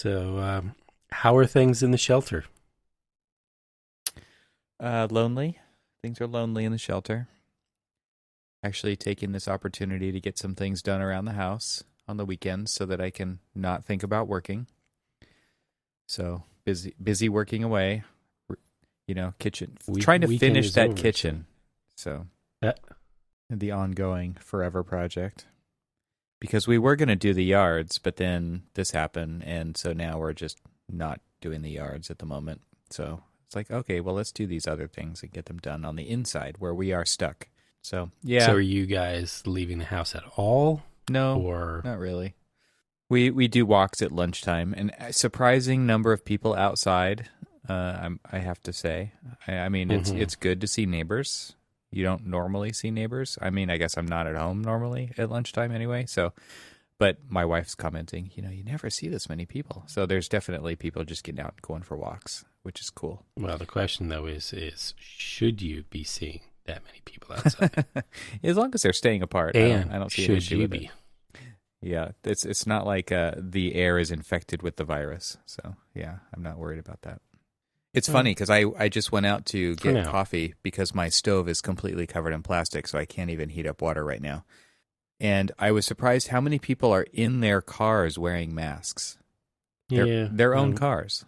So, how are things in the shelter? Lonely. Things are lonely in the shelter. Actually taking this opportunity to get some things done around the house on the weekends so that I can not think about working. So busy working away, kitchen, trying to finish that kitchen. So the ongoing forever project. Because we were going to do the yards, but then this happened, and so now we're just not doing the yards at the moment. So it's like, okay, well, let's do these other things and get them done on the inside where we are stuck. So, yeah. So are you guys leaving the house at all? No, or not really. We do walks at lunchtime, and a surprising number of people outside, I have to say. I mean, it's good to see neighbors. You don't normally see neighbors. I mean, I guess I'm not at home normally at lunchtime anyway. So, but my wife's commenting, you never see this many people. So there's definitely people just getting out and going for walks, which is cool. Well, the question though is should you be seeing that many people outside? As long as they're staying apart, and I don't see an issue with be? it. Yeah, it's not like the air is infected with the virus. So yeah, I'm not worried about that. It's funny because I just went out to get coffee because my stove is completely covered in plastic, so I can't even heat up water right now. And I was surprised how many people are in their cars wearing masks. Their own cars.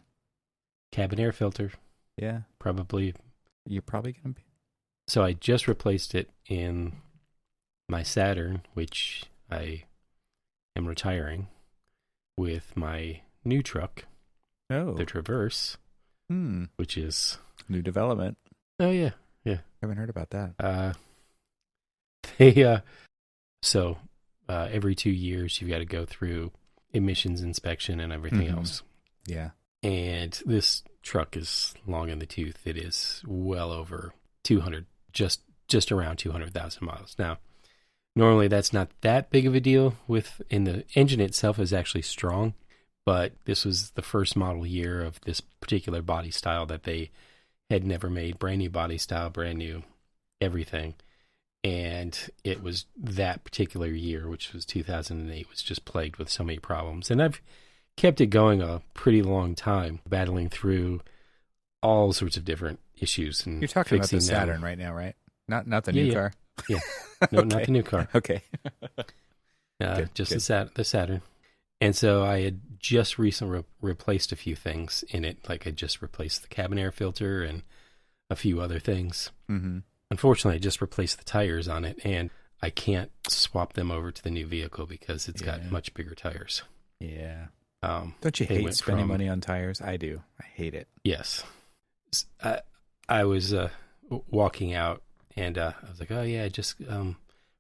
Cabin air filter. Yeah. Probably. You're probably going to be. So I just replaced it in my Saturn, which I am retiring, with my new truck, the Traverse. Which is new development. Oh yeah. I haven't heard about that. So every 2 years you've got to go through emissions inspection and everything else. Yeah. And this truck is long in the tooth. It is well over 200, just around 200,000 miles. Now, normally that's not that big of a deal and the engine itself is actually strong. But this was the first model year of this particular body style that they had never made. Brand new body style, brand new everything. And it was that particular year, which was 2008, was just plagued with so many problems. And I've kept it going a pretty long time, battling through all sorts of different issues. And you're talking about the Saturn right now, right? Not the new car? Yeah. No, okay. Not the new car. Okay. Good. The Saturn. And so I had just recently replaced a few things in it. Like I just replaced the cabin air filter and a few other things. Mm-hmm. Unfortunately, I just replaced the tires on it, and I can't swap them over to the new vehicle because it's got much bigger tires. Yeah. Don't you hate spending money on tires? I do. I hate it. Yes. I was walking out, and I was like, oh, yeah, I just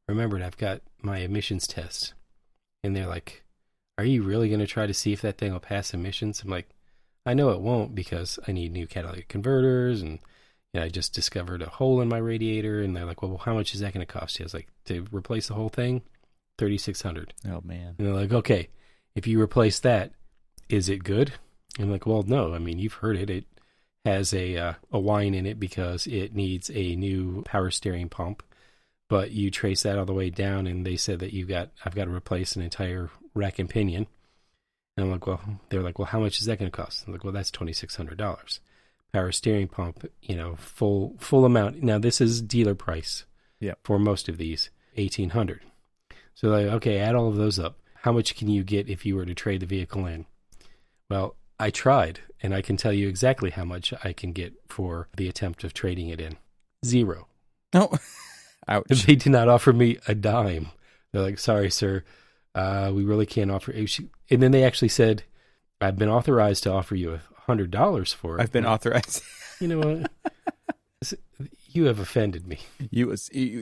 remembered I've got my emissions test. And they're like, are you really going to try to see if that thing will pass emissions? I'm like, I know it won't because I need new catalytic converters, and I just discovered a hole in my radiator. And they're like, well, how much is that going to cost you? I was like, to replace the whole thing, $3,600. Oh, man. And they're like, okay, if you replace that, is it good? And I'm like, well, no. I mean, you've heard it. It has a whine in it because it needs a new power steering pump. But you trace that all the way down, and they said that I've got to replace an entire rack and pinion. And I'm like, well, they're like, well, how much is that going to cost? I'm like, well, that's $2,600. Power steering pump, full amount. Now this is dealer price. Yeah. For most of these, $1,800. So like, okay, add all of those up. How much can you get if you were to trade the vehicle in? Well, I tried, and I can tell you exactly how much I can get for the attempt of trading it in. $0. Oh, ouch. They did not offer me a dime. They're like, sorry, sir. We really can't offer. And then they actually said, I've been authorized to offer you $100 for it. I've been authorized. You know what? You have offended me. You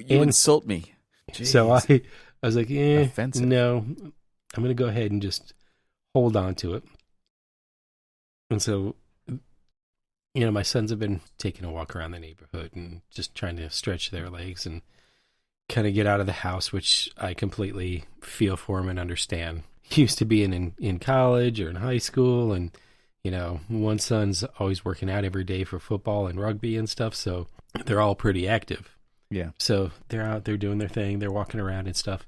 insult me. Jeez. So I was like, offensive. No, I'm going to go ahead and just hold on to it. And so, my sons have been taking a walk around the neighborhood and just trying to stretch their legs and kind of get out of the house, which I completely feel for them and understand. He used to be in college or in high school, and one son's always working out every day for football and rugby and stuff, so they're all pretty active. Yeah. So they're out there doing their thing, they're walking around and stuff.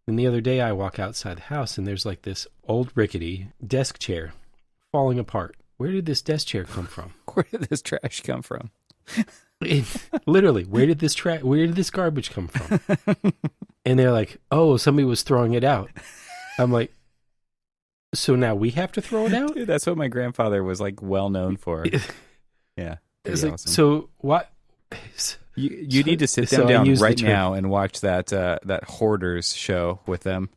And the other day I walk outside the house, and there's like this old rickety desk chair falling apart. Where did this desk chair come from? Where did this trash come from? Literally, where did this garbage come from? And they're like, oh, somebody was throwing it out. I'm like, so now we have to throw it out? Dude, that's what my grandfather was like well known for. Yeah. It's Awesome. like, so what? You need to sit them down right now and watch that Hoarders show with them.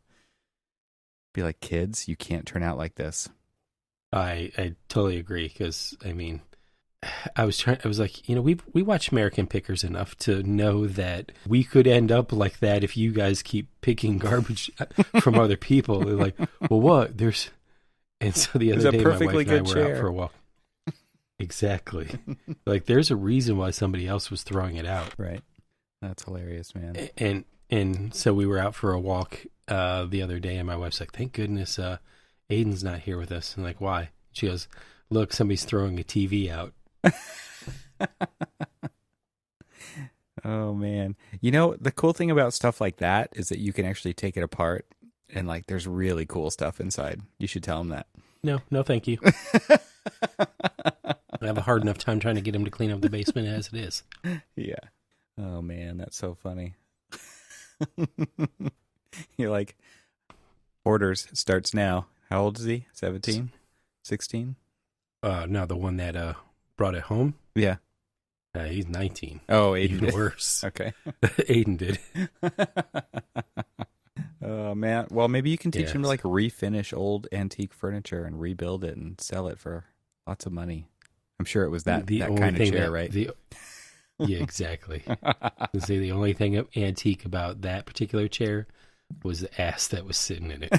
Be like, kids, you can't turn out like this. I totally agree, because I mean, I was like, we watch American Pickers enough to know that we could end up like that if you guys keep picking garbage from other people. They're like, well, what? And so the other day, my wife and I were out for a walk. Exactly. Like, there's a reason why somebody else was throwing it out. Right. That's hilarious, man. And so we were out for a walk the other day, and my wife's like, thank goodness Aiden's not here with us. I'm like, why? She goes, look, somebody's throwing a TV out. Oh, man. The cool thing about stuff like that is that you can actually take it apart, and like there's really cool stuff inside. You should tell them that. No, thank you. I have a hard enough time trying to get him to clean up the basement as it is. Yeah. Oh, man, that's so funny. You're like, Orders starts now. How old is he? 17? 16? No, the one that brought it home? Yeah. He's 19. Oh, Aiden Even did. worse. Okay. Aiden did. Oh, man. Well, maybe you can teach him to Yes. like refinish old antique furniture and rebuild it and sell it for lots of money. I'm sure it was that kind of chair, right? Yeah, exactly. See, the only thing antique about that particular chair was the ass that was sitting in it.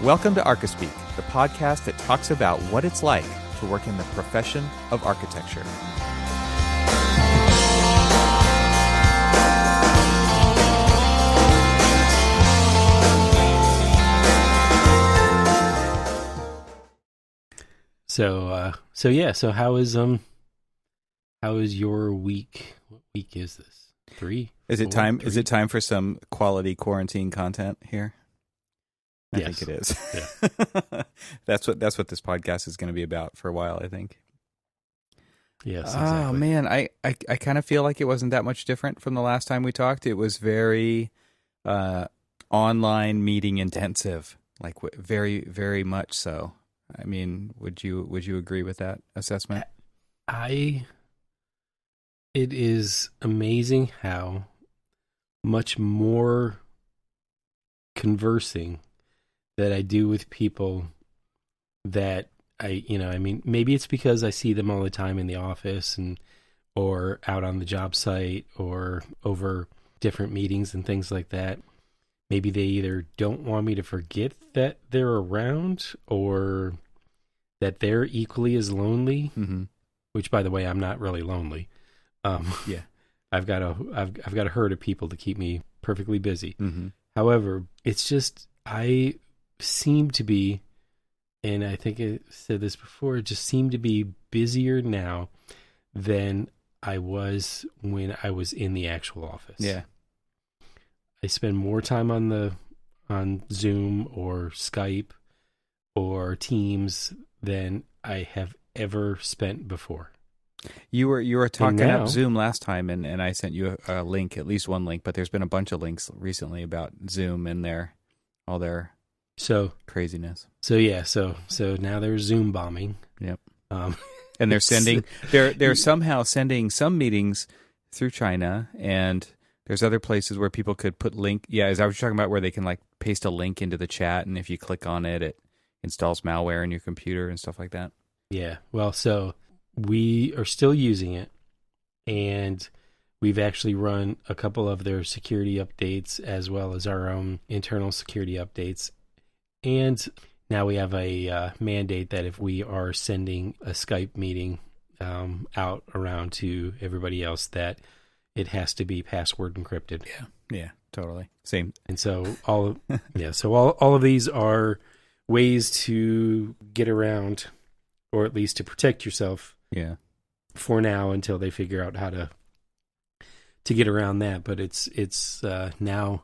Welcome to Archispeak, the podcast that talks about what it's like to work in the profession of architecture. So how is your week? What week is this? 3? Is it 4, time? 3? Is it time for some quality quarantine content here? I Yes. think it is. Yeah. That's what this podcast is going to be about for a while, I think. Yes, exactly. Oh man, I kind of feel like it wasn't that much different from the last time we talked. It was very online meeting intensive, like very, very much so. I mean, would you agree with that assessment? It is amazing how much more conversing that I do with people that I mean, maybe it's because I see them all the time in the office or out on the job site or over different meetings and things like that. Maybe they either don't want me to forget that they're around or that they're equally as lonely, Mm-hmm. which, by the way, I'm not really lonely. Yeah. I've got a herd of people to keep me perfectly busy. Mm-hmm. However, it's just, I seem to be, and I think I said this before, just seem to be busier now than I was when I was in the actual office. Yeah. I spend more time on Zoom or Skype or Teams than I have ever spent before. You were talking now, up Zoom last time, and I sent you a link, at least one link, but there's been a bunch of links recently about Zoom and all their craziness. So now there's Zoom bombing. Yep. And they're sending they're somehow sending some meetings through China, and there's other places where people could put link. Yeah, as I was talking about, where they can like paste a link into the chat, and if you click on it, it installs malware in your computer and stuff like that. Yeah. Well, so we are still using it, and we've actually run a couple of their security updates as well as our own internal security updates. And now we have a mandate that if we are sending a Skype meeting out around to everybody else, that it has to be password encrypted. Yeah, totally. Same. And so all of these are ways to get around, or at least to protect yourself. Yeah. For now, until they figure out how to to get around that. But it's now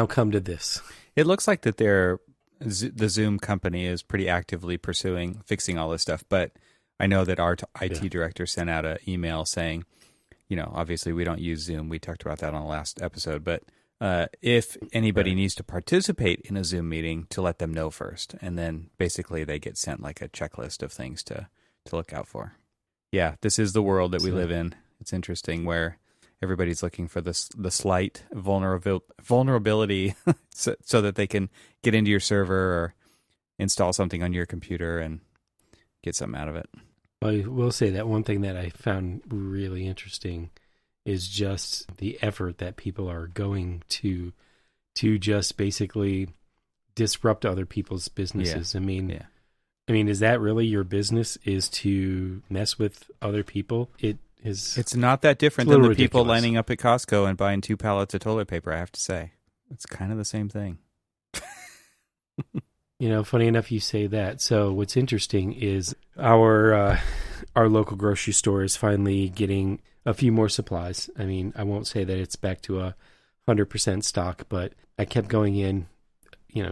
come to this. It looks like that the Zoom company is pretty actively pursuing fixing all this stuff. But I know that our IT director sent out an email saying, obviously we don't use Zoom. We talked about that on the last episode, but if anybody needs to participate in a Zoom meeting, to let them know first. And then basically they get sent like a checklist of things to look out for. Yeah, this is the world that we live in. It's interesting where everybody's looking for the slight vulnerability so that they can get into your server or install something on your computer and get something out of it. I will say that one thing that I found really interesting is just the effort that people are going to just basically disrupt other people's businesses. Yeah. I mean, is that really your business, is to mess with other people? It's not that different than the ridiculous. People lining up at Costco and buying 2 pallets of toilet paper, I have to say. It's kind of the same thing. Funny enough you say that. So what's interesting is our local grocery store is finally getting a few more supplies. I mean, I won't say that it's back to 100% stock, but I kept going in,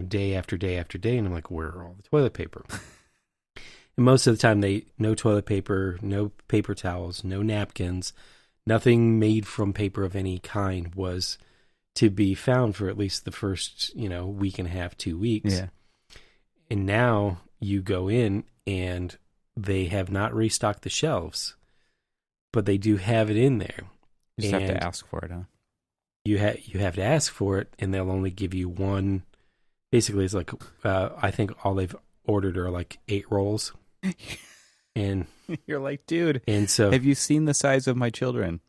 day after day after day, and I'm like, where are all the toilet paper? And most of the time, no toilet paper, no paper towels, no napkins, nothing made from paper of any kind was to be found for at least the first, week and a half, 2 weeks. Yeah. And now you go in and they have not restocked the shelves, but they do have it in there. You just have to ask for it, huh? You have to ask for it, and they'll only give you one. Basically, it's like I think all they've ordered are like 8 rolls. And you're like, dude, and so have you seen the size of my children?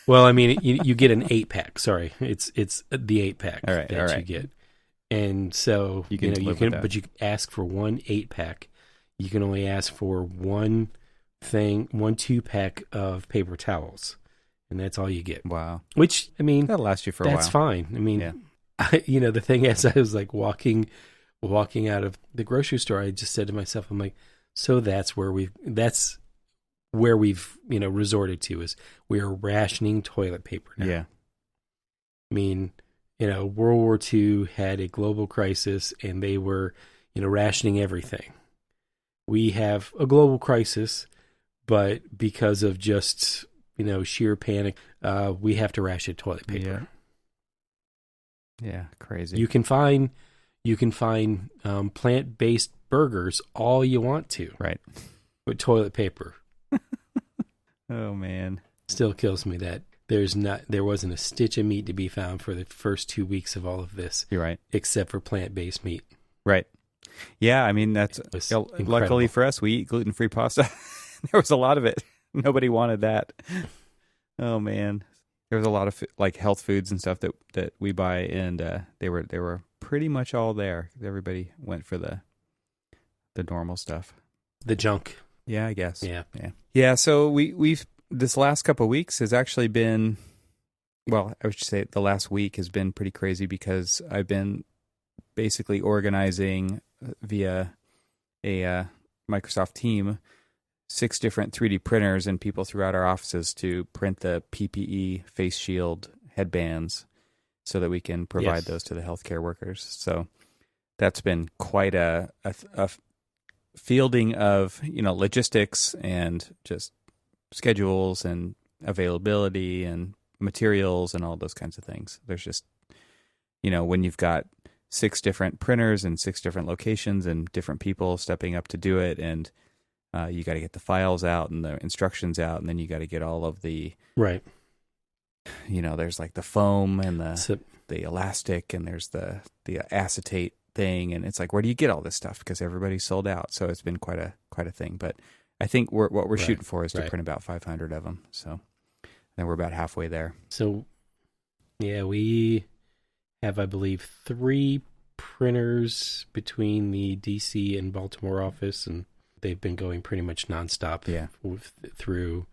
Well, I mean, you get an 8-pack. Sorry, it's the 8-pack that you get, and so you can, but you ask for one 8-pack. You can only ask for one 2-pack of paper towels, and that's all you get. Wow. Which, I mean, that'll last you for a while. That's fine. I mean, the thing is, I was like walking out of the grocery store, I just said to myself, I'm like, so that's where we've resorted to, is we are rationing toilet paper now. Yeah. I mean, World War II had a global crisis, and they were, rationing everything. We have a global crisis, but because of just, sheer panic, we have to ration toilet paper. Yeah, crazy. You can find plant-based burgers all you want to. Right. With toilet paper. Oh, man. Still kills me that there wasn't a stitch of meat to be found for the first 2 weeks of all of this. You're right. Except for plant-based meat. Right. Yeah, I mean, that's luckily for us, we eat gluten-free pasta. There was a lot of it. Nobody wanted that. Oh, man. There was a lot of health foods and stuff that we buy, and they were pretty much all there. Everybody went for the normal stuff. The junk. Yeah, I guess. Yeah. So we've this last couple of weeks has actually been, well, I should say the last week has been pretty crazy, because I've been basically organizing via a Microsoft team 6 different 3D printers and people throughout our offices to print the PPE face shield headbands so that we can provide those to the healthcare workers. So that's been quite a fielding of, logistics and just schedules and availability and materials and all those kinds of things. There's just, when you've got 6 different printers and 6 different locations and different people stepping up to do it, and you got to get the files out and the instructions out, and then you got to get all of the there's like the foam and the elastic, and there's the acetate thing, and it's like, where do you get all this stuff? Because everybody's sold out. So it's been quite a thing. But I think what we're shooting for is to print about 500 of them. So then we're about halfway there. So yeah, we have, I believe, 3 printers between the DC and Baltimore office, and they've been going pretty much nonstop through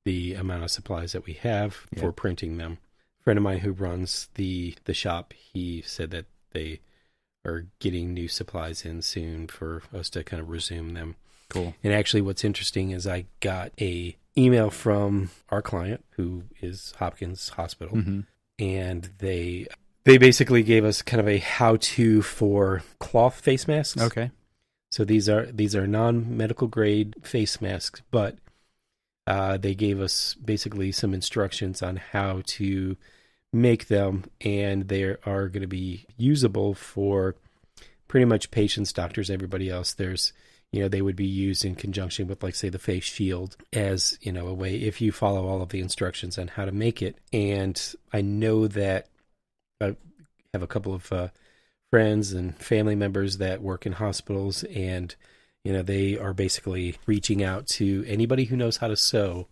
the amount of supplies that we have for printing them. A friend of mine who runs the shop, he said that they are getting new supplies in soon for us to kind of resume them. Cool. And actually what's interesting is I got a email from our client who is Hopkins Hospital, and they basically gave us kind of a how-to for cloth face masks. Okay. So these are non-medical grade face masks, but they gave us basically some instructions on how to make them, and they are going to be usable for pretty much patients, doctors, everybody else. There's, they would be used in conjunction with, like, say, the face shield as, a way if you follow all of the instructions on how to make it. And I know that I have a couple of friends and family members that work in hospitals, and they are basically reaching out to anybody who knows how to sew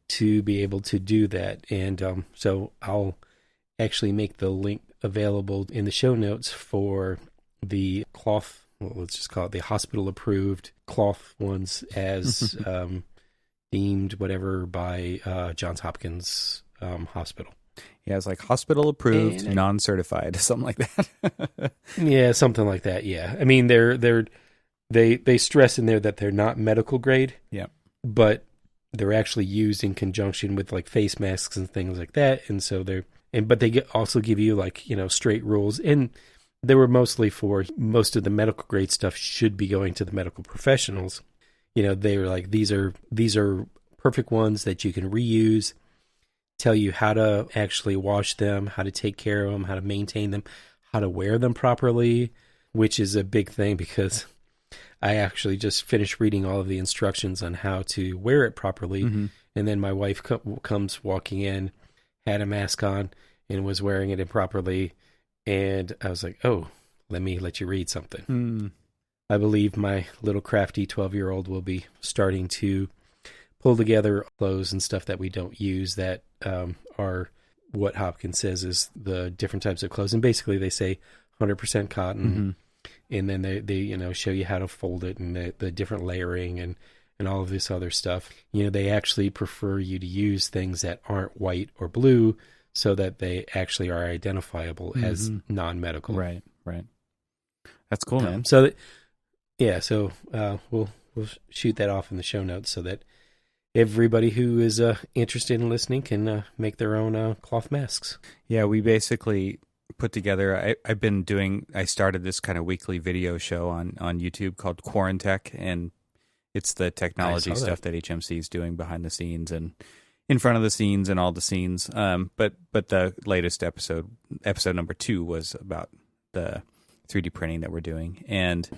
to be able to do that. And so I'll actually make the link available in the show notes for the cloth, well, let's just call it the hospital approved cloth ones, as deemed whatever by Johns Hopkins Hospital. Yeah, it's like hospital approved, non-certified, something like that. Yeah, something like that. Yeah, I mean they stress in there that they're not medical grade. Yeah, but they're actually used in conjunction with, like, face masks and things like that. And so but they also give you, like, straight rules. And they were mostly for most of the medical grade stuff should be going to the medical professionals. They were like, these are perfect ones that you can reuse, tell you how to actually wash them, how to take care of them, how to maintain them, how to wear them properly, which is a big thing because I actually just finished reading all of the instructions on how to wear it properly. And then my wife comes walking in, had a mask on, and was wearing it improperly. And I was like, oh, let you read something. I believe my little crafty 12-year-old will be starting to pull together clothes and stuff that we don't use that are what Hopkins says is the different types of clothes. And basically they say 100% cotton. And then they show you how to fold it and the different layering and all of this other stuff. They actually prefer you to use things that aren't white or blue so that they actually are identifiable as non-medical. Right. That's cool, man. So we'll shoot that off in the show notes so that everybody who is interested in listening can make their own cloth masks. Yeah, we basically put together, I started this kind of weekly video show on YouTube called Quarantech, and it's the technology stuff that HMC is doing behind the scenes and in front of the scenes and all the scenes. But the latest episode number 2 was about the 3D printing that we're doing. And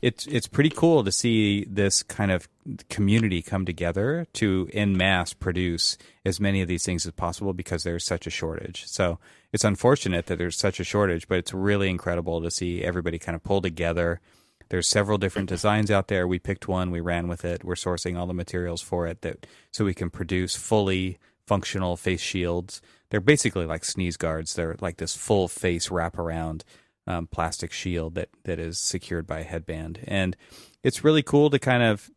it's pretty cool to see this kind of community come together to en masse produce as many of these things as possible because there's such a shortage. So it's unfortunate that there's such a shortage, but it's really incredible to see everybody kind of pull together. There's several different designs out there. We picked one, we ran with it. We're sourcing all the materials for it so we can produce fully functional face shields. They're basically like sneeze guards. They're like this full face wraparound plastic shield that is secured by a headband. And it's really cool to kind of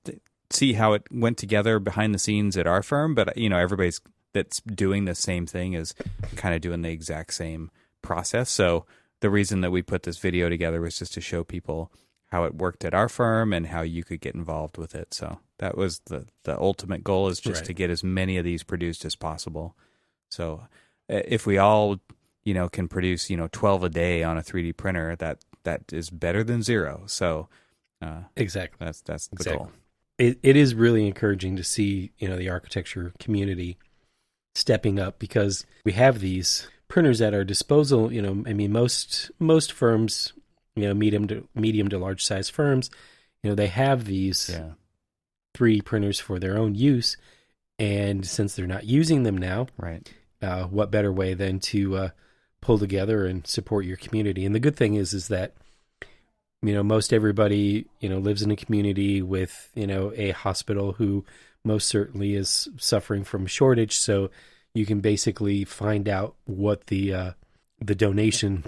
see how it went together behind the scenes at our firm. But, everybody's that's doing the same thing is kind of doing the exact same process. So the reason that we put this video together was just to show people how it worked at our firm and how you could get involved with it. So that was the ultimate goal, is just to get as many of these produced as possible. So if we all, can produce, 12 a day on a 3D printer, that is better than 0. So exactly, that's the goal. It is really encouraging to see, the architecture community stepping up, because we have these printers at our disposal. Most firms, medium to large size firms, they have these 3D printers for their own use. And since they're not using them now, what better way than to pull together and support your community? And the good thing is that, most everybody, lives in a community with, a hospital who most certainly is suffering from shortage. So you can basically find out what the donation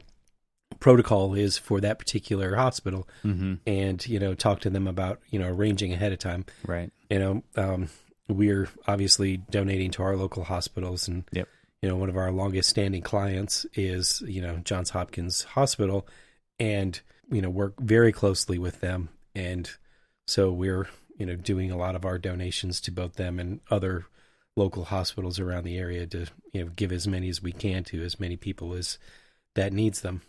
protocol is for that particular hospital, and, talk to them about, arranging ahead of time. Right. We're obviously donating to our local hospitals, and, one of our longest standing clients is, Johns Hopkins Hospital, and, work very closely with them. And so we're, doing a lot of our donations to both them and other local hospitals around the area to, give as many as we can to as many people as that needs them.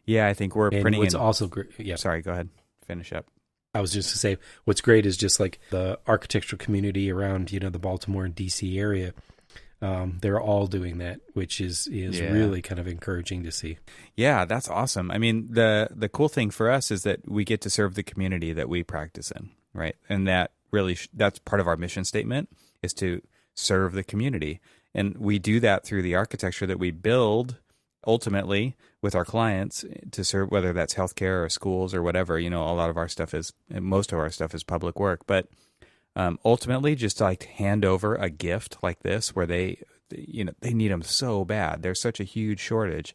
Yeah, I think we're and printing. What's also great. Yeah. Sorry, go ahead. Finish up. I was just to say, what's great is just like the architectural community around, the Baltimore and DC area. They're all doing that, which is really kind of encouraging to see. Yeah, that's awesome. I mean, the cool thing for us is that we get to serve the community that we practice in, right? And that really that's part of our mission statement, is to serve the community. And we do that through the architecture that we build ultimately with our clients to serve, whether that's healthcare or schools or whatever. Most of our stuff is public work, but ultimately just to like hand over a gift like this, where they need them so bad. There's such a huge shortage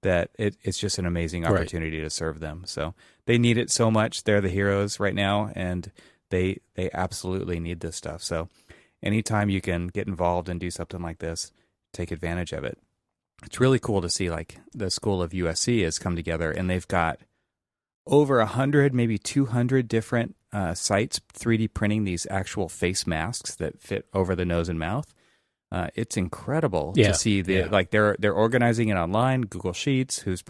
that it's just an amazing opportunity to serve them. So they need it so much. They're the heroes right now, and they absolutely need this stuff. So anytime you can get involved and do something like this, take advantage of it. It's really cool to see, like, the School of USC has come together, and they've got over 100, maybe 200 different sites 3D printing these actual face masks that fit over the nose and mouth. It's incredible to see they're organizing it online, Google Sheets, who's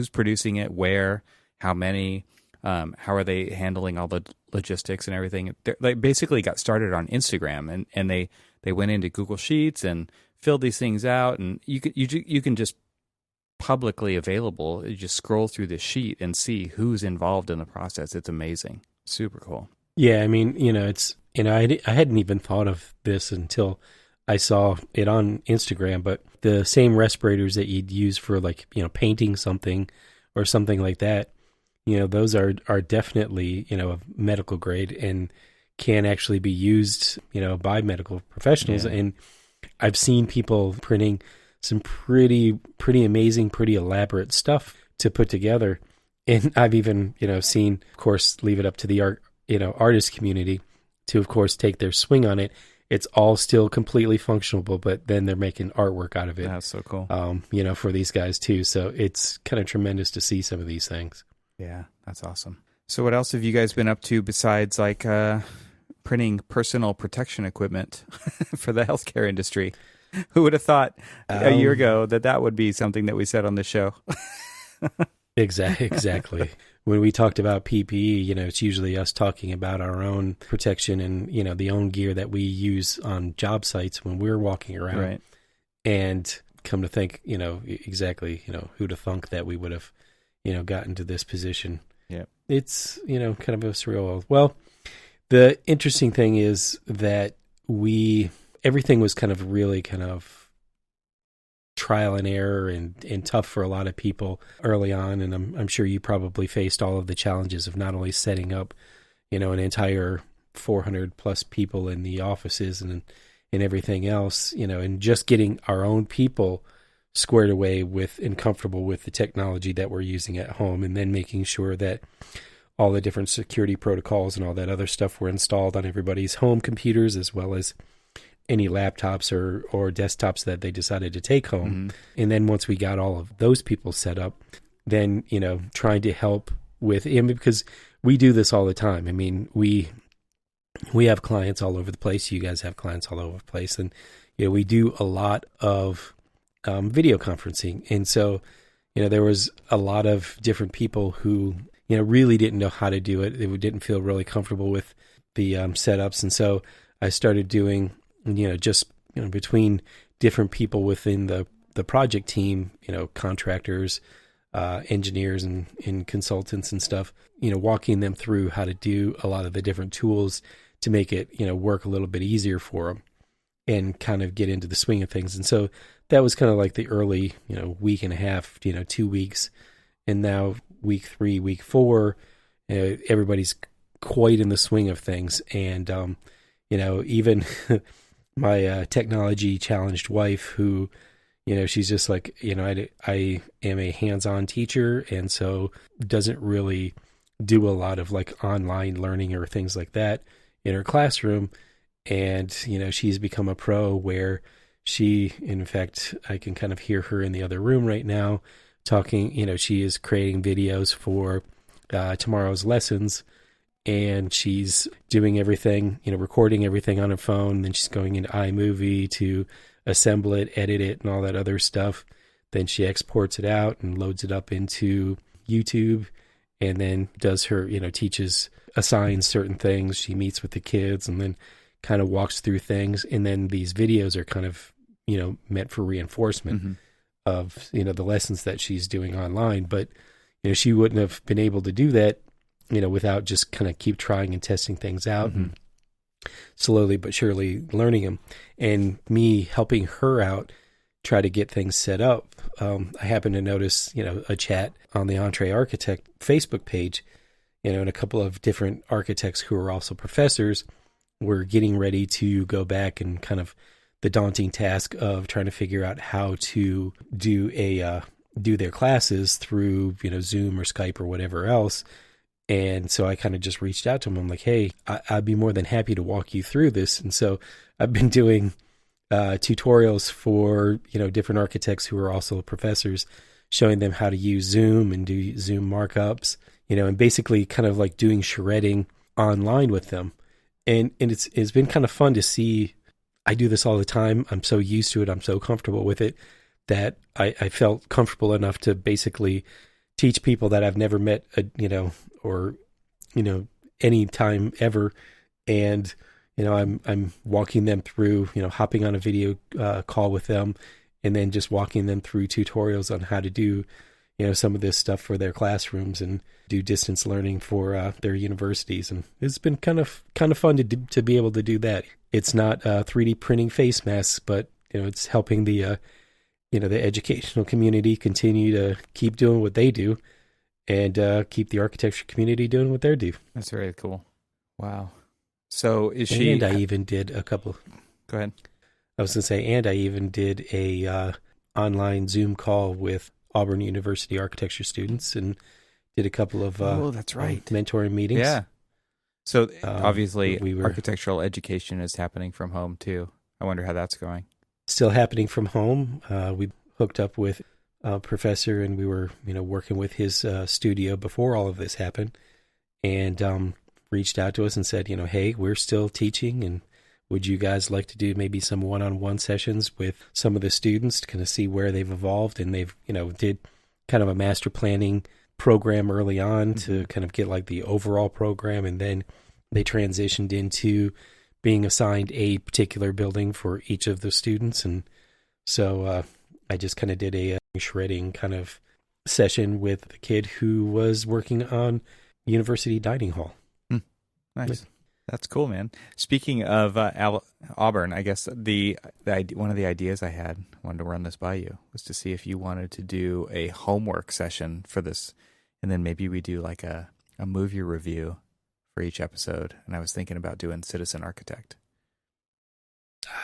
producing it, where, how many, how are they handling all the logistics and everything. They basically got started on Instagram, and they went into Google Sheets and filled these things out, and you can just publicly available. You just scroll through the sheet and see who's involved in the process. It's amazing. Super cool. Yeah, I mean, it's I hadn't even thought of this until I saw it on Instagram, but the same respirators that you'd use for, like, painting something or something like that, those are definitely, of medical grade and can actually be used, by medical professionals. Yeah. And I've seen people printing some pretty amazing, pretty elaborate stuff to put together. And I've even, seen, of course, leave it up to the artist community to, of course, take their swing on it. It's all still completely functional, but then they're making artwork out of it. That's so cool. For these guys too. So it's kind of tremendous to see some of these things. Yeah, that's awesome. So what else have you guys been up to besides, like, printing personal protection equipment for the healthcare industry? Who would have thought a year ago that would be something that we said on the show? Exactly. When we talked about PPE, it's usually us talking about our own protection and, the own gear that we use on job sites when we're walking around. Right. And come to think, exactly, who'd have thunk that we would have, gotten to this position. Yeah. It's, kind of a surreal world. Well, the interesting thing is that everything was kind of really kind of trial and error and tough for a lot of people early on. And I'm sure you probably faced all of the challenges of not only setting up, an entire 400 plus people in the offices and everything else, and just getting our own people squared away with and comfortable with the technology that we're using at home, and then making sure that all the different security protocols and all that other stuff were installed on everybody's home computers, as well as any laptops or desktops that they decided to take home. Mm-hmm. And then once we got all of those people set up, then, trying to help with, because we do this all the time. I mean, we have clients all over the place. You guys have clients all over the place. And, we do a lot of video conferencing. And so, there was a lot of different people who, really didn't know how to do it. They didn't feel really comfortable with the setups. And so I started doing, between different people within the project team, contractors, engineers and consultants and stuff, walking them through how to do a lot of the different tools to make it, work a little bit easier for them and kind of get into the swing of things. And so that was kind of like the early, week and a half, 2 weeks. And now week 3, week 4, everybody's quite in the swing of things. And, even my technology challenged wife who, she's just like, I am a hands-on teacher, and so doesn't really do a lot of like online learning or things like that in her classroom. And, she's become a pro where she, in fact, I can kind of hear her in the other room right now talking, she is creating videos for tomorrow's lessons. and she's doing everything, recording everything on her phone. Then she's going into iMovie to assemble it, edit it, and all that other stuff. Then she exports it out and loads it up into YouTube, and then does her, teaches, assigns certain things. She meets with the kids and then kind of walks through things. And then these videos are kind of, meant for reinforcement of, the lessons that she's doing online. But, she wouldn't have been able to do that, without just kind of keep trying and testing things out and slowly but surely learning them. And me helping her out, try to get things set up. I happened to notice, a chat on the Entree Architect Facebook page, and a couple of different architects who are also professors were getting ready to go back and kind of the daunting task of trying to figure out how to do their classes through, Zoom or Skype or whatever else. And so I kind of just reached out to them. I'm like, hey, I'd be more than happy to walk you through this. And so I've been doing tutorials for, different architects who are also professors, showing them how to use Zoom and do Zoom markups, and basically kind of like doing shredding online with them. And it's been kind of fun to see. I do this all the time. I'm so used to it. I'm so comfortable with it that I felt comfortable enough to basically teach people that I've never met, or any time ever. And, I'm walking them through, hopping on a video call with them, and then just walking them through tutorials on how to do, some of this stuff for their classrooms and do distance learning for their universities. And it's been kind of fun to be able to do that. It's not 3D printing face masks, but, it's helping the educational community continue to keep doing what they do, and keep the architecture community doing what they do. That's very cool. Wow. So is she... And I even did a couple... Go ahead. I was going to say, and I even did a online Zoom call with Auburn University architecture students and did a couple of that's right. mentoring meetings. Yeah. So obviously we were architectural education is happening from home too. I wonder how that's going. Still happening from home. We hooked up with a professor, and we were, working with his studio before all of this happened, and reached out to us and said, hey, we're still teaching, and would you guys like to do maybe some one-on-one sessions with some of the students to kind of see where they've evolved? And they've, did kind of a master planning program early on to kind of get like the overall program, and then they transitioned into being assigned a particular building for each of the students. And so I just kind of did a shredding kind of session with the kid who was working on University Dining Hall. Nice. That's cool, man. Speaking of Auburn, I guess the one of the ideas I wanted to run this by you, was to see if you wanted to do a homework session for this, and then maybe we do like a movie review for each episode. And I was thinking about doing Citizen Architect.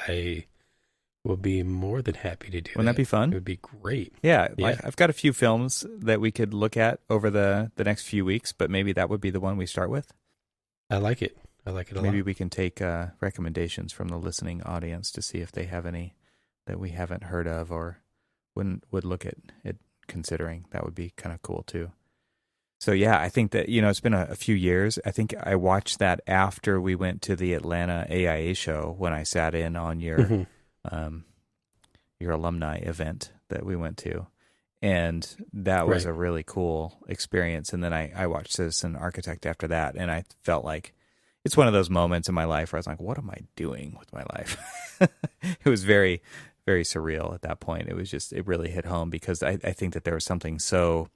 I will be more than happy to do that. Wouldn't that be fun? It would be great. Yeah. I've got a few films that we could look at over the next few weeks, but maybe that would be the one we start with. I like it. I like it a lot. Maybe we can take recommendations from the listening audience to see if they have any that we haven't heard of or would look at it considering. That would be kind of cool too. So yeah, I think that, it's been a few years. I think I watched that after we went to the Atlanta AIA show, when I sat in on your alumni event that we went to. And that was a really cool experience. And then I watched Citizen Architect after that, and I felt like it's one of those moments in my life where I was like, what am I doing with my life? It was very, very surreal at that point. It was just, it really hit home, because I think that there was something so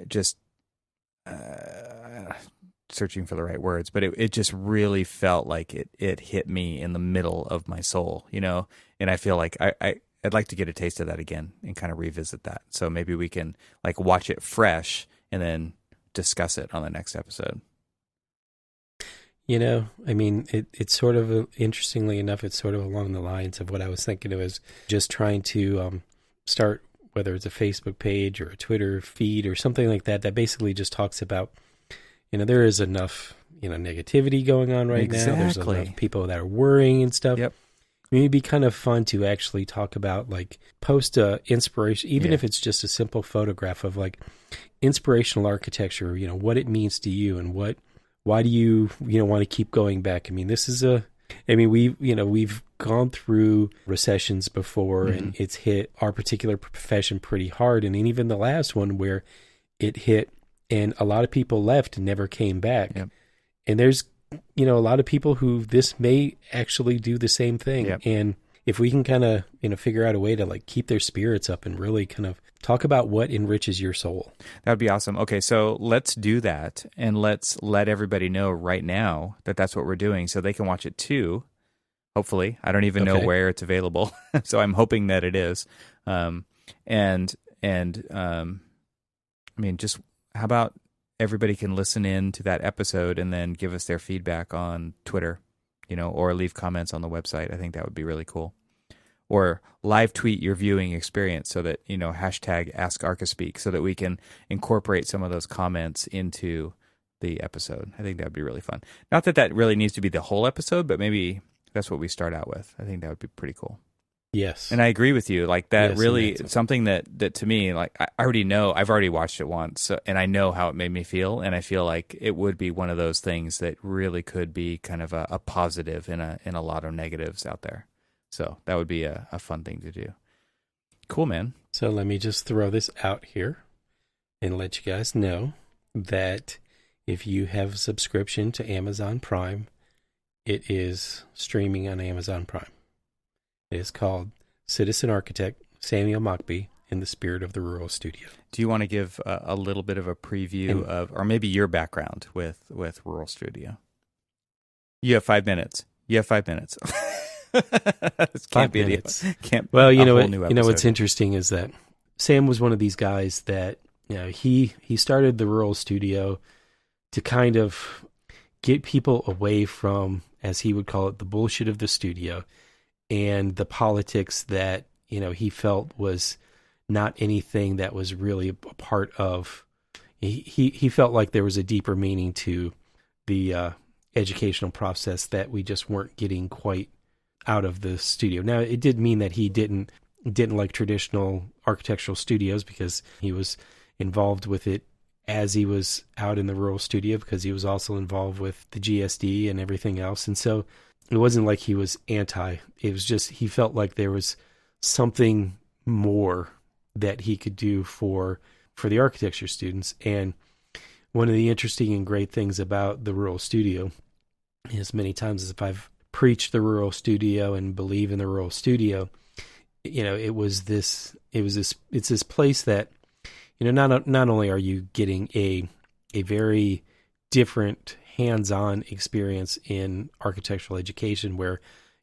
just searching for the right words, but it just really felt like it hit me in the middle of my soul, and I feel like I'd like to get a taste of that again and kind of revisit that. So maybe we can like watch it fresh and then discuss it on the next episode. It's sort of, interestingly enough, it's sort of along the lines of what I was thinking. It was just trying to start, whether it's a Facebook page or a Twitter feed or something like that, that basically just talks about, there is enough, negativity going on right now. There's enough people that are worrying and stuff. Yep. It'd be kind of fun to actually talk about, like, post inspiration, even if it's just a simple photograph of like inspirational architecture, what it means to you and what why do you want to keep going back? I mean, we've gone through recessions before, Mm-hmm. and it's hit our particular profession pretty hard. And even the last one where it hit and a lot of people left and never came back. Yep. And there's, a lot of people who this may actually do the same thing. Yep. And if we can kind of, figure out a way to like keep their spirits up and really kind of talk about what enriches your soul. That would be awesome. Okay, so let's do that, and let's let everybody know right now that that's what we're doing so they can watch it too. Hopefully. I don't even know where it's available, so I'm hoping that it is. I mean, just how about everybody can listen in to that episode and then give us their feedback on Twitter, or leave comments on the website. I think that would be really cool. Or live tweet your viewing experience so that, hashtag Ask Archispeak so that we can incorporate some of those comments into the episode. I think that would be really fun. Not that that really needs to be the whole episode, but maybe that's what we start out with. I think that would be pretty cool. Yes. And I agree with you. Like that Yes, really, something that to me, like I already know, I've already watched it once, so, and I know how it made me feel. And I feel like it would be one of those things that really could be kind of a positive in a lot of negatives out there. So that would be a fun thing to do. Cool, man. So let me just throw this out here and let you guys know that if you have a subscription to Amazon Prime, it is streaming on Amazon Prime. It is called Citizen Architect Samuel Mockbee in the Spirit of the Rural Studio. Do you want to give a little bit of a preview of, or maybe your background with Rural Studio? You have 5 minutes. This can't 5 be minutes. Well, you know what's interesting is that Sam was one of these guys that he started the Rural Studio to kind of get people away from, as he would call it, the bullshit of the studio and the politics that he felt was not anything that was really a part of. He felt like there was a deeper meaning to the educational process that we just weren't getting quite out of the studio. Now, it did mean that he didn't like traditional architectural studios, because he was involved with it as he was out in the Rural Studio, because he was also involved with the GSD and everything else. And so it wasn't like he was anti. It was just he felt like there was something more that he could do for the architecture students. And one of the interesting and great things about the Rural Studio is, many times as if I've preached the Rural Studio and believe in the Rural Studio, it's this place that, not only are you getting a very different hands-on experience in architectural education where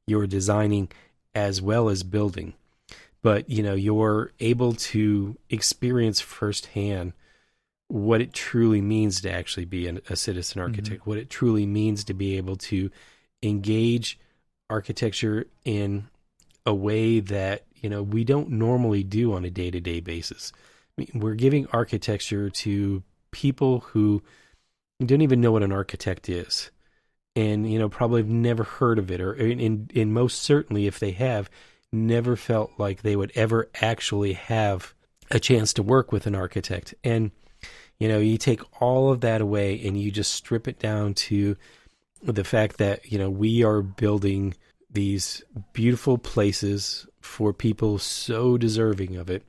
you're designing as well as building, but you're able to experience firsthand what it truly means to actually be a citizen architect, mm-hmm. what it truly means to be able to engage architecture in a way that we don't normally do on a day-to-day basis. I mean, we're giving architecture to people who don't even know what an architect is, and probably have never heard of it, or in most certainly, if they have, never felt like they would ever actually have a chance to work with an architect. And you take all of that away and you just strip it down to the fact that we are building these beautiful places for people so deserving of it,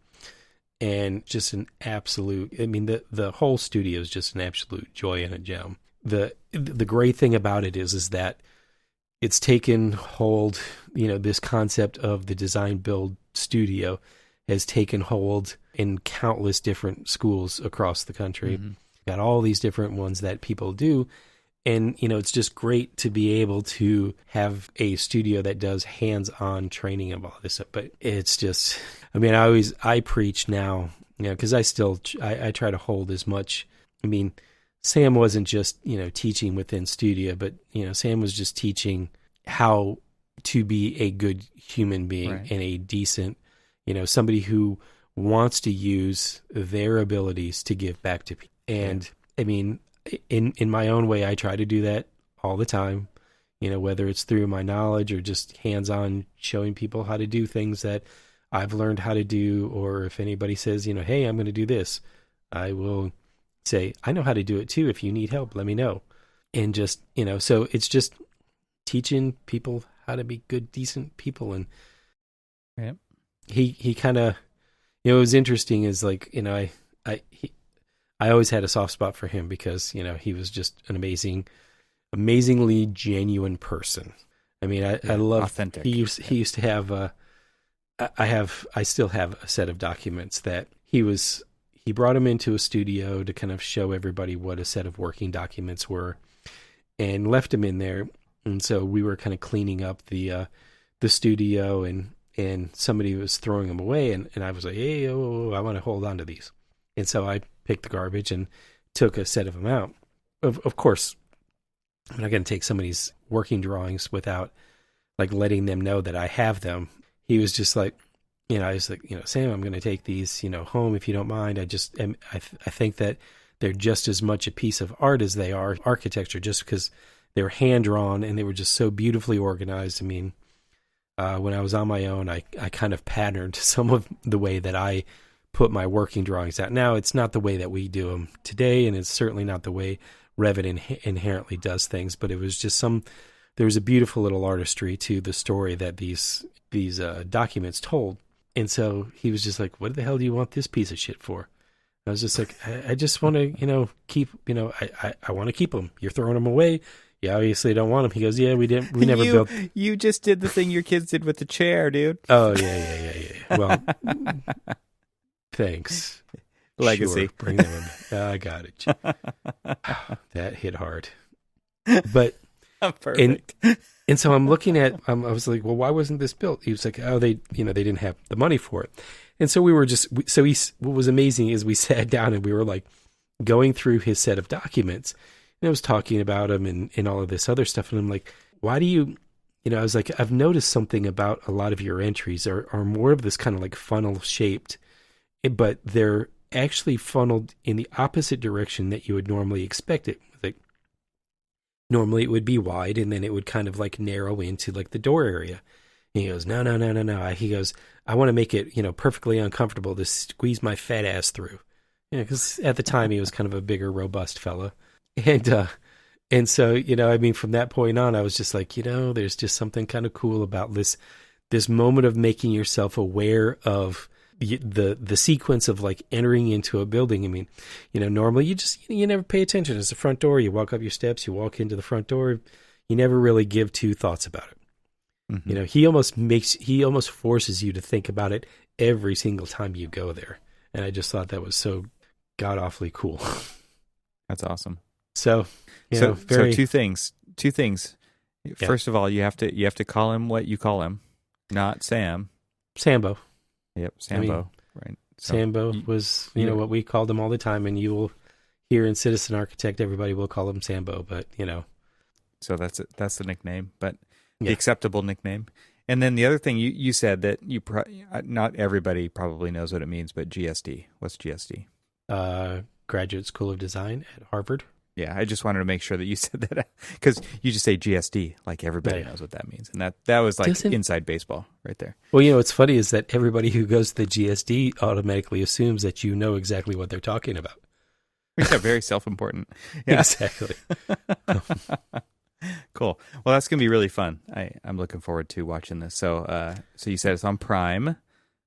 and just an absolute, the whole studio is just an absolute joy and a gem. The great thing about it is that it's taken hold, this concept of the design build studio has taken hold in countless different schools across the country. Mm-hmm. Got all these different ones that people do. And, it's just great to be able to have a studio that does hands-on training of all this stuff. But it's just, I preach now, because I try to hold as much. Sam wasn't just, teaching within studio, but, Sam was just teaching how to be a good human being, right, and a decent, somebody who wants to use their abilities to give back to people. And, in my own way, I try to do that all the time, whether it's through my knowledge or just hands-on showing people how to do things that I've learned how to do. Or if anybody says, hey, I'm going to do this, I will say, I know how to do it too. If you need help, let me know. and just, so it's just teaching people how to be good, decent people. And Yep. he kind of, it was interesting is like, I always had a soft spot for him because, he was just an amazingly genuine person. I mean, I love authentic. He used to have, I still have a set of documents that he brought him into a studio to kind of show everybody what a set of working documents were, and left him in there. And so we were kind of cleaning up the studio, and somebody was throwing them away, and I was like, hey, I want to hold on to these. And so I picked the garbage and took a set of them out. Of course, I'm not going to take somebody's working drawings without like letting them know that I have them. He was just like, I was like, Sam, I'm going to take these, home if you don't mind. I think that they're just as much a piece of art as they are architecture, just because they were hand drawn and they were just so beautifully organized. I mean, when I was on my own, I kind of patterned some of the way that I put my working drawings out. Now, it's not the way that we do them today, and it's certainly not the way Revit inherently does things, but it was just there was a beautiful little artistry to the story that these documents told. And so he was just like, what the hell do you want this piece of shit for? I was just like, I just want to, keep, I want to keep them. You're throwing them away. You obviously don't want them. He goes, yeah, we never built. You just did the thing your kids did with the chair, dude. Oh, yeah. Well, thanks. Legacy. Sure, bring them in. I got it. That hit hard. But perfect. And so I'm looking at, I was like, well, why wasn't this built? He was like, oh, they didn't have the money for it. And so what was amazing is we sat down and we were like going through his set of documents, and I was talking about him and all of this other stuff. And I'm like, why do you, I was like, I've noticed something about a lot of your entries are more of this kind of like funnel shaped, but they're actually funneled in the opposite direction that you would normally expect it. Like, normally it would be wide and then it would kind of like narrow into like the door area. And he goes, no. He goes, I want to make it, perfectly uncomfortable to squeeze my fat ass through. Because at the time he was kind of a bigger, robust fella. And so, I mean, from that point on, I was just like, there's just something kind of cool about this moment of making yourself aware of the sequence of like entering into a building. I mean, normally you never pay attention. It's the front door. You walk up your steps, you walk into the front door. You never really give two thoughts about it. Mm-hmm. He almost forces you to think about it every single time you go there. And I just thought that was so god awfully cool. That's awesome. So two things. Yeah. First of all, you have to call him what you call him, not Sam. Sambo. Yep, Sambo. Right. So, Sambo was, what we called him all the time, and you will hear in Citizen Architect, everybody will call him Sambo, but So that's the nickname, but the acceptable nickname. And then the other thing you said that not everybody probably knows what it means, but GSD. What's GSD? Graduate School of Design at Harvard. Yeah, I just wanted to make sure that you said that because you just say GSD, like everybody knows what that means. And that was like inside baseball right there. Well, what's funny is that everybody who goes to the GSD automatically assumes that you know exactly what they're talking about. Yeah, very self-important. Yeah. Exactly. Cool. Well, that's going to be really fun. I'm looking forward to watching this. So you said it's on Prime.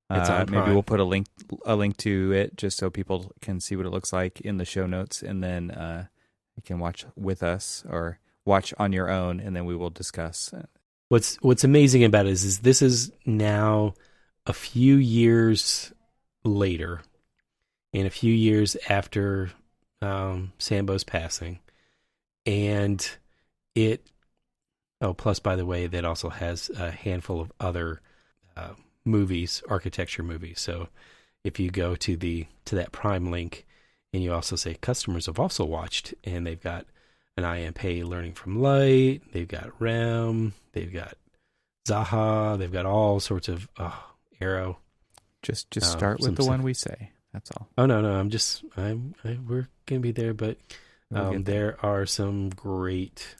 It's on Prime. Maybe we'll put a link to it just so people can see what it looks like in the show notes, and then you can watch with us or watch on your own, and then we will discuss. What's amazing about it is this is now a few years later, and a few years after Sambo's passing, and plus, by the way, that also has a handful of other movies, architecture movies. So if you go to that Prime link and you also say customers have also watched, and they've got an I Am Pei Learning from Light, they've got Rem, they've got Zaha, they've got all sorts of Arrow. Just start with the one we say. That's all. Oh no, we're gonna be there, but there are some great.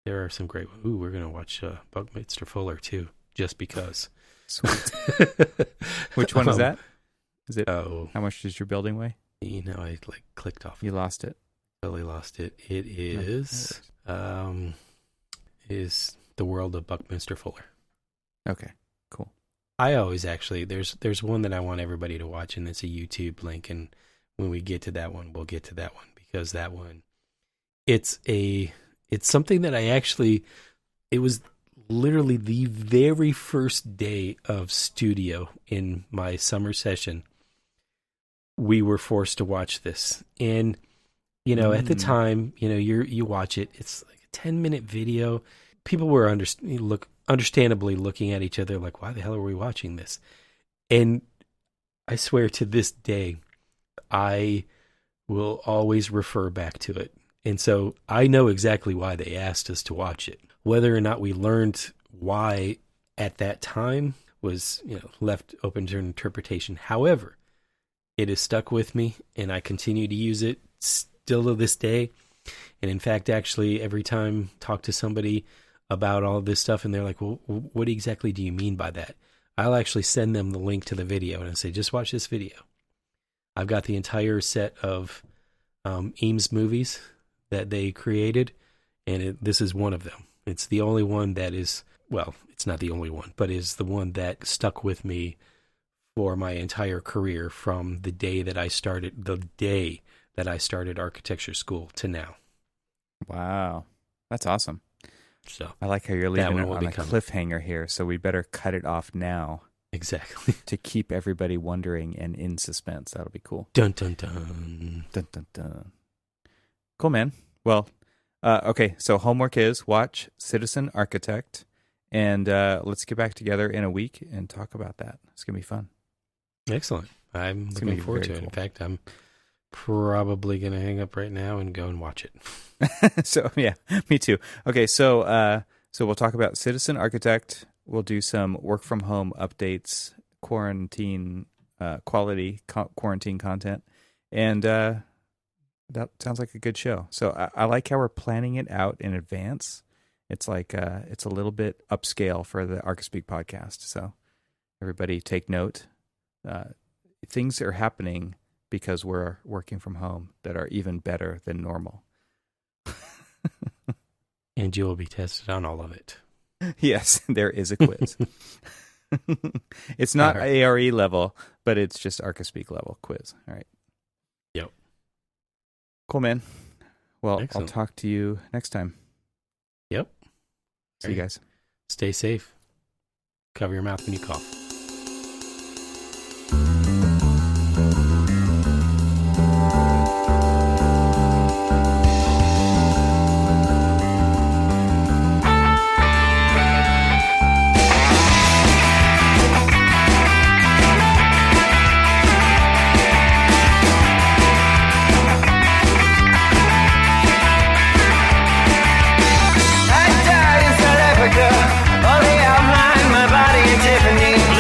Ooh, we're gonna watch Buckminster Fuller too, just because. Sweet. Which one is that? Is it? Oh, how much does your building weigh? I clicked off. You lost it. Totally lost it. It is The World of Buckminster Fuller. Okay, cool. I always actually, there's one that I want everybody to watch, and it's a YouTube link, and when we get to that one, we'll get to that one, because that one, it's something that it was literally the very first day of studio in my summer session. We were forced to watch this, and at the time, you watch it. It's like a 10-minute video. People were understandably looking at each other like, "Why the hell are we watching this?" And I swear, to this day, I will always refer back to it. And so I know exactly why they asked us to watch it. Whether or not we learned why at that time was, left open to interpretation. However, it has stuck with me, and I continue to use it still to this day. And in fact, actually, every time I talk to somebody about all this stuff, and they're like, "Well, what exactly do you mean by that?" I'll actually send them the link to the video, and I say, "Just watch this video." I've got the entire set of Eames movies that they created, and this is one of them. It's the only one that is, well, it's not the only one, but is the one that stuck with me for my entire career, from the day that I started architecture school to now. Wow, that's awesome. So I like how you're leaving it on a cliffhanger here, so we better cut it off now. Exactly. To keep everybody wondering and in suspense. That'll be cool. Dun, dun, dun. Dun, dun, dun. Cool, man. Well, okay, so homework is watch Citizen Architect, and let's get back together in a week and talk about that. It's going to be fun. Excellent. I'm looking forward to it. Cool. In fact, I'm probably going to hang up right now and go and watch it. So, yeah, me too. Okay, so we'll talk about Citizen Architect. We'll do some work from home updates, quarantine quarantine content, and that sounds like a good show. So I like how we're planning it out in advance. It's like it's a little bit upscale for the Archispeak podcast. So everybody take note. Things are happening because we're working from home that are even better than normal. And you will be tested on all of it. Yes, there is a quiz. It's not ARE level, but it's just Archispeak level quiz. All right. Yep. Cool, man. Well, Excellent. I'll talk to you next time. Yep. See you guys. Stay safe. Cover your mouth when you cough. Only outline my body in Tiffany.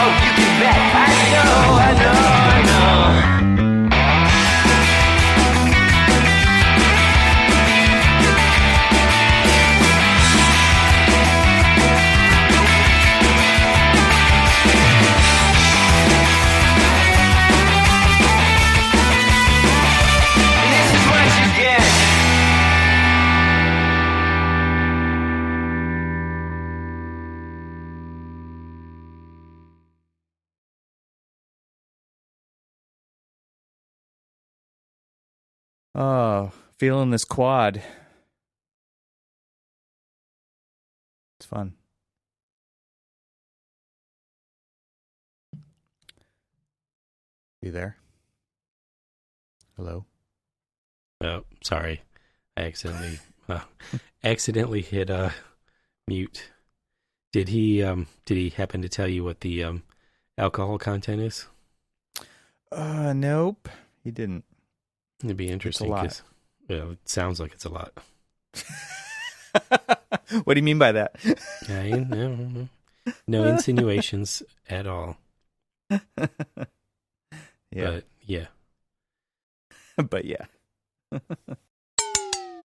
you can bet. I know. This is what you get. Oh, feeling this quad. It's fun. You there? Hello? Oh, sorry. I accidentally hit mute. Did he happen to tell you what the alcohol content is? Nope. He didn't. It'd be interesting lot. because it sounds like it's a lot. What do you mean by that? No insinuations at all. Yeah. But yeah. But yeah.